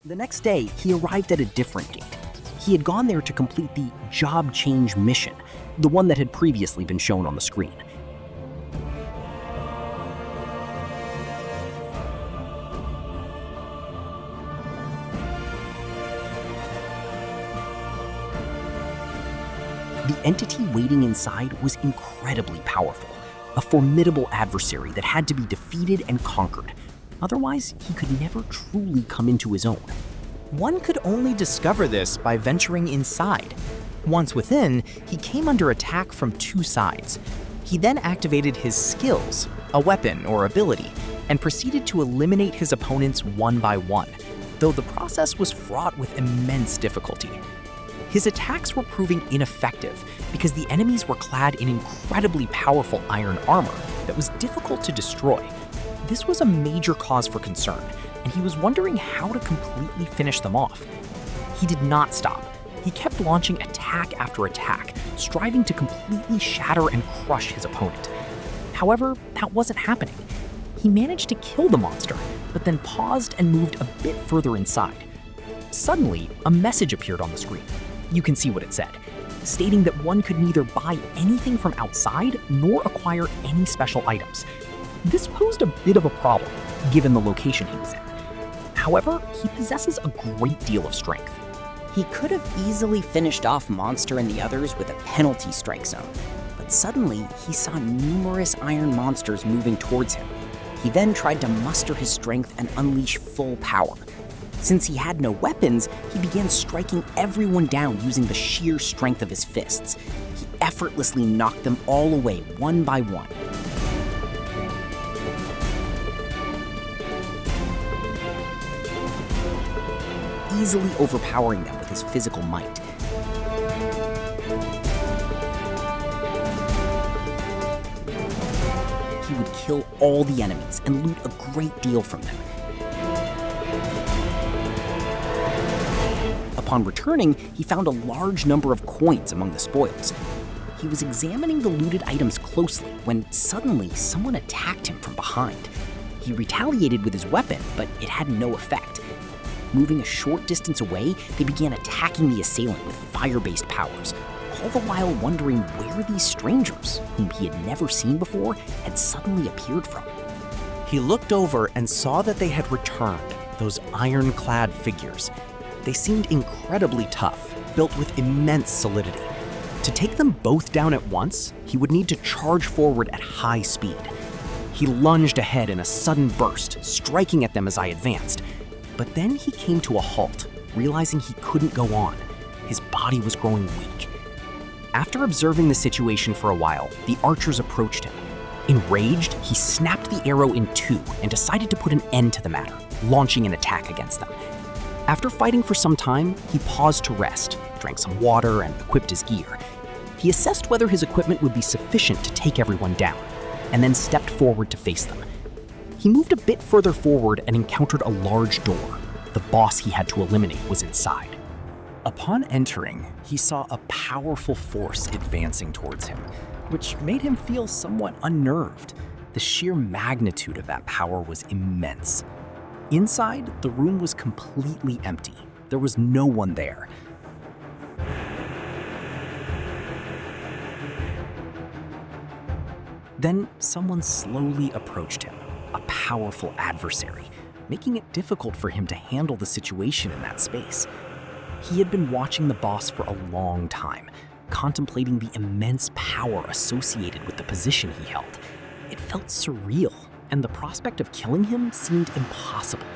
The next day, he arrived at a different gate. He had gone there to complete the job change mission, the one that had previously been shown on the screen. The entity waiting inside was incredibly powerful, a formidable adversary that had to be defeated and conquered. Otherwise, he could never truly come into his own. One could only discover this by venturing inside. Once within, he came under attack from two sides. He then activated his skills, a weapon or ability, and proceeded to eliminate his opponents one by one, though the process was fraught with immense difficulty. His attacks were proving ineffective because the enemies were clad in incredibly powerful iron armor that was difficult to destroy. This was a major cause for concern, and he was wondering how to completely finish them off. He did not stop. He kept launching attack after attack, striving to completely shatter and crush his opponent. However, that wasn't happening. He managed to kill the monster, but then paused and moved a bit further inside. Suddenly, a message appeared on the screen. You can see what it said, stating that one could neither buy anything from outside nor acquire any special items. This posed a bit of a problem, given the location he was in. However, he possesses a great deal of strength. He could have easily finished off Monster and the others with a penalty strike zone, but suddenly he saw numerous iron monsters moving towards him. He then tried to muster his strength and unleash full power. Since he had no weapons, he began striking everyone down using the sheer strength of his fists. He effortlessly knocked them all away one by one. Easily overpowering them with his physical might. He would kill all the enemies and loot a great deal from them. Upon returning, he found a large number of coins among the spoils. He was examining the looted items closely when suddenly someone attacked him from behind. He retaliated with his weapon, but it had no effect. Moving a short distance away, they began attacking the assailant with fire-based powers, all the while wondering where these strangers, whom he had never seen before, had suddenly appeared from. He looked over and saw that they had returned, those iron-clad figures. They seemed incredibly tough, built with immense solidity. To take them both down at once, he would need to charge forward at high speed. He lunged ahead in a sudden burst, striking at them as I advanced. But then he came to a halt, realizing he couldn't go on. His body was growing weak. After observing the situation for a while, the archers approached him. Enraged, he snapped the arrow in two and decided to put an end to the matter, launching an attack against them. After fighting for some time, he paused to rest, drank some water, and equipped his gear. He assessed whether his equipment would be sufficient to take everyone down, and then stepped forward to face them. He moved a bit further forward and encountered a large door. The boss he had to eliminate was inside. Upon entering, he saw a powerful force advancing towards him, which made him feel somewhat unnerved. The sheer magnitude of that power was immense. Inside, the room was completely empty. There was no one there. Then someone slowly approached him, a powerful adversary, making it difficult for him to handle the situation in that space. He had been watching the boss for a long time, contemplating the immense power associated with the position he held. It felt surreal, and the prospect of killing him seemed impossible.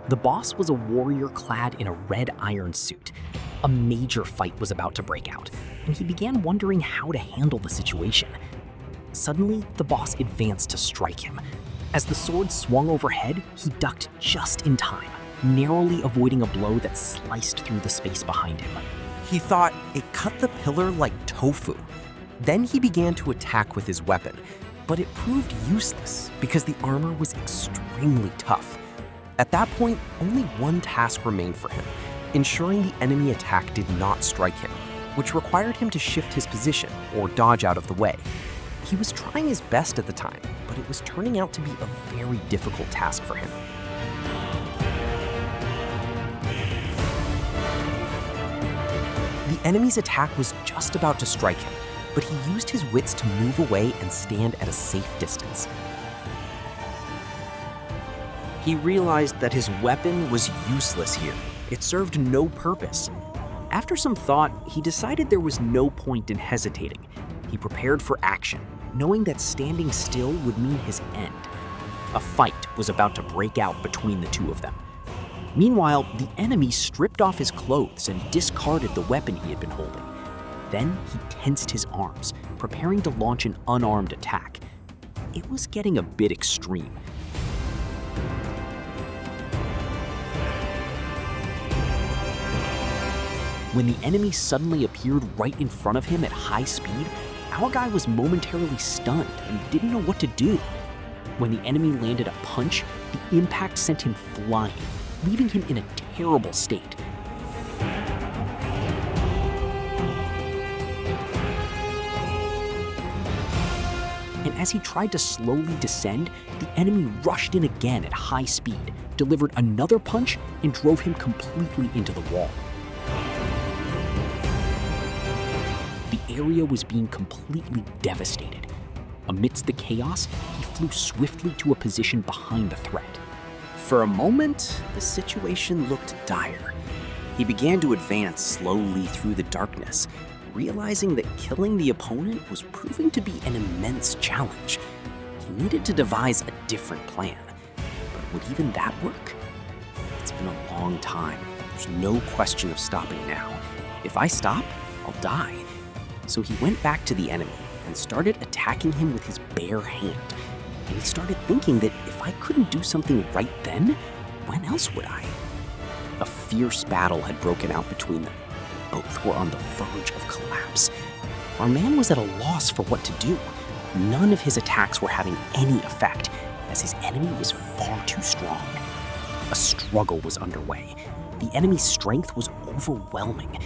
The boss was a warrior clad in a red iron suit. A major fight was about to break out, and he began wondering how to handle the situation. Suddenly, the boss advanced to strike him. As the sword swung overhead, he ducked just in time, narrowly avoiding a blow that sliced through the space behind him. He thought it cut the pillar like tofu. Then he began to attack with his weapon, but it proved useless because the armor was extremely tough. At that point, only one task remained for him, ensuring the enemy attack did not strike him. which required him to shift his position or dodge out of the way. He was trying his best at the time, but it was turning out to be a very difficult task for him. The enemy's attack was just about to strike him, but he used his wits to move away and stand at a safe distance. He realized that his weapon was useless here. It served no purpose. After some thought, he decided there was no point in hesitating. He prepared for action, knowing that standing still would mean his end. A fight was about to break out between the two of them. Meanwhile, the enemy stripped off his clothes and discarded the weapon he had been holding. Then he tensed his arms, preparing to launch an unarmed attack. It was getting a bit extreme. When the enemy suddenly appeared right in front of him at high speed, our guy was momentarily stunned and didn't know what to do. When the enemy landed a punch, the impact sent him flying, leaving him in a terrible state. And as he tried to slowly descend, the enemy rushed in again at high speed, delivered another punch, and drove him completely into the wall. The area was being completely devastated. Amidst the chaos, he flew swiftly to a position behind the threat. For a moment, the situation looked dire. He began to advance slowly through the darkness, realizing that killing the opponent was proving to be an immense challenge. He needed to devise a different plan. But would even that work? It's been a long time. There's no question of stopping now. If I stop, I'll die. So he went back to the enemy and started attacking him with his bare hand. And he started thinking that if I couldn't do something right then, when else would I? A fierce battle had broken out between them, and both were on the verge of collapse. Our man was at a loss for what to do. None of his attacks were having any effect, as his enemy was far too strong. A struggle was underway. The enemy's strength was overwhelming.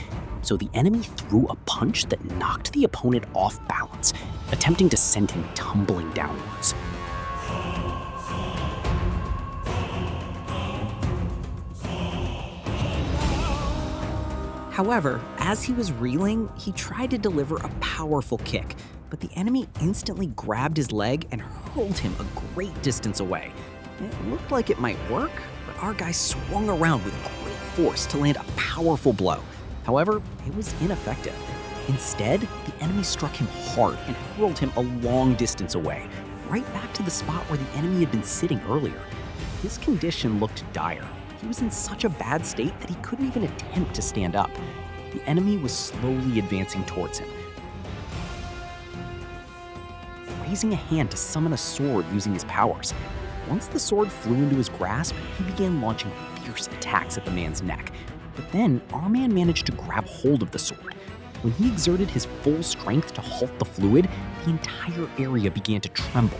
So the enemy threw a punch that knocked the opponent off balance, attempting to send him tumbling downwards. However, as he was reeling, he tried to deliver a powerful kick, but the enemy instantly grabbed his leg and hurled him a great distance away. It looked like it might work, but our guy swung around with great force to land a powerful blow. However, it was ineffective. Instead, the enemy struck him hard and hurled him a long distance away, right back to the spot where the enemy had been sitting earlier. His condition looked dire. He was in such a bad state that he couldn't even attempt to stand up. The enemy was slowly advancing towards him, raising a hand to summon a sword using his powers. Once the sword flew into his grasp, he began launching fierce attacks at the man's neck. But then, our man managed to grab hold of the sword. When he exerted his full strength to halt the fluid, the entire area began to tremble.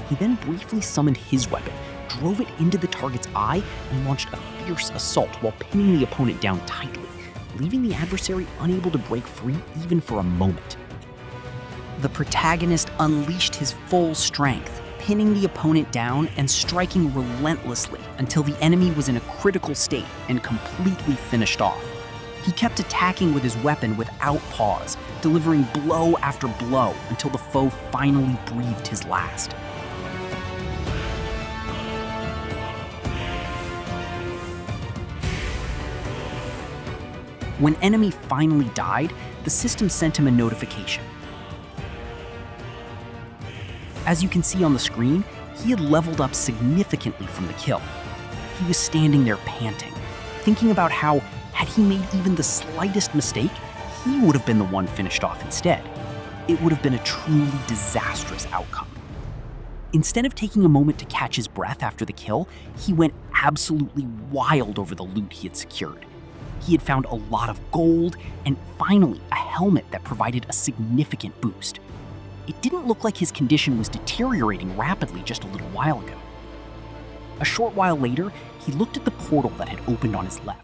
He then briefly summoned his weapon, drove it into the target's eye, and launched a fierce assault while pinning the opponent down tightly, leaving the adversary unable to break free even for a moment. The protagonist unleashed his full strength, pinning the opponent down and striking relentlessly until the enemy was in a critical state and completely finished off. He kept attacking with his weapon without pause, delivering blow after blow until the foe finally breathed his last. When enemy finally died, the system sent him a notification. As you can see on the screen, he had leveled up significantly from the kill. He was standing there panting, thinking about how, had he made even the slightest mistake, he would have been the one finished off instead. It would have been a truly disastrous outcome. Instead of taking a moment to catch his breath after the kill, he went absolutely wild over the loot he had secured. He had found a lot of gold and finally a helmet that provided a significant boost. It didn't look like his condition was deteriorating rapidly just a little while ago. A short while later, he looked at the portal that had opened on his left.